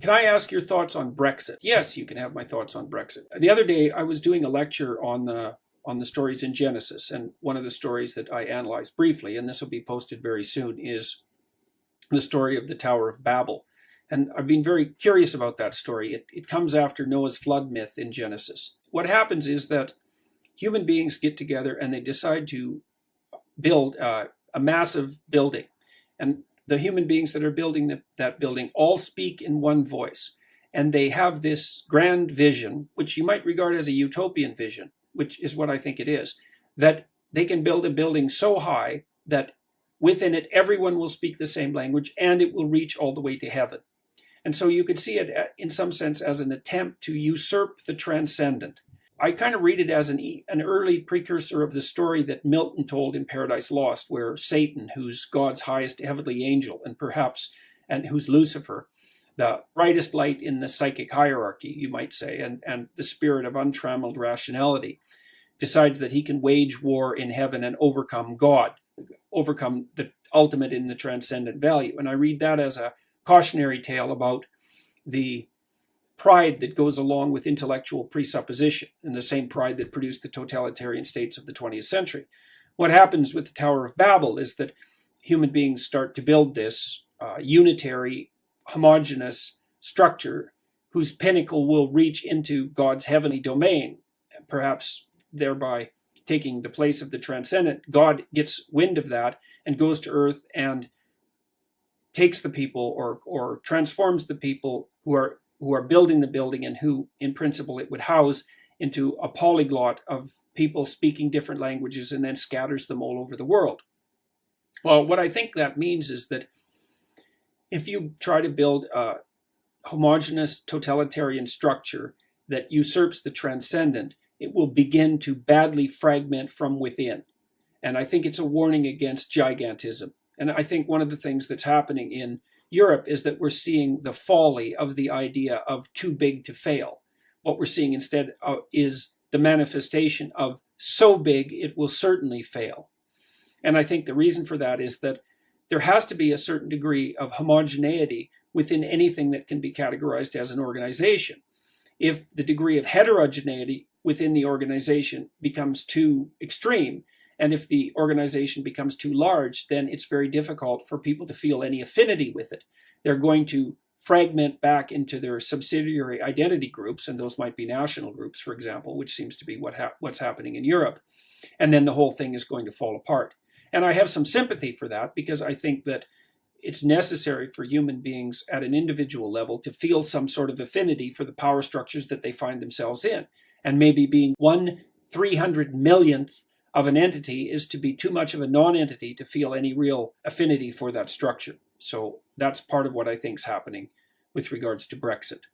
Can I ask your thoughts on Brexit? Yes, you can have my thoughts on Brexit. The other day, I was doing a lecture on the stories in Genesis, and one of the stories that I analyzed briefly, and this will be posted very soon, is the story of the Tower of Babel. And I've been very curious about that story. It comes after Noah's flood myth in Genesis. What happens is that human beings get together and they decide to build a massive building. And the human beings that are building that building all speak in one voice. And they have this grand vision, which you might regard as a utopian vision, which is what I think it is, that they can build a building so high that within it everyone will speak the same language and it will reach all the way to heaven. And so you could see it in some sense as an attempt to usurp the transcendent. I kind of read it as an early precursor of the story that Milton told in Paradise Lost, where Satan, who's God's highest heavenly angel, and who's Lucifer, the brightest light in the psychic hierarchy, you might say, and the spirit of untrammeled rationality, decides that he can wage war in heaven and overcome God, overcome the ultimate in the transcendent value. And I read that as a cautionary tale about the pride that goes along with intellectual presupposition, and the same pride that produced the totalitarian states of the 20th century. What happens with the Tower of Babel is that human beings start to build this unitary, homogeneous structure whose pinnacle will reach into God's heavenly domain, perhaps thereby taking the place of the transcendent. God gets wind of that and goes to earth and takes the people or transforms the people who are building the building and who, in principle, it would house into a polyglot of people speaking different languages and then scatters them all over the world. Well, what I think that means is that if you try to build a homogeneous totalitarian structure that usurps the transcendent, it will begin to badly fragment from within. And I think it's a warning against gigantism. And I think one of the things that's happening in Europe is that we're seeing the folly of the idea of too big to fail. What we're seeing instead is the manifestation of so big it will certainly fail. And I think the reason for that is that there has to be a certain degree of homogeneity within anything that can be categorized as an organization. If the degree of heterogeneity within the organization becomes too extreme, and if the organization becomes too large, then it's very difficult for people to feel any affinity with it. They're going to fragment back into their subsidiary identity groups, and those might be national groups, for example, which seems to be what's happening in Europe. And then the whole thing is going to fall apart. And I have some sympathy for that, because I think that it's necessary for human beings at an individual level to feel some sort of affinity for the power structures that they find themselves in. And maybe being 1/300,000,000th of an entity is to be too much of a non-entity to feel any real affinity for that structure. So that's part of what I think is happening with regards to Brexit.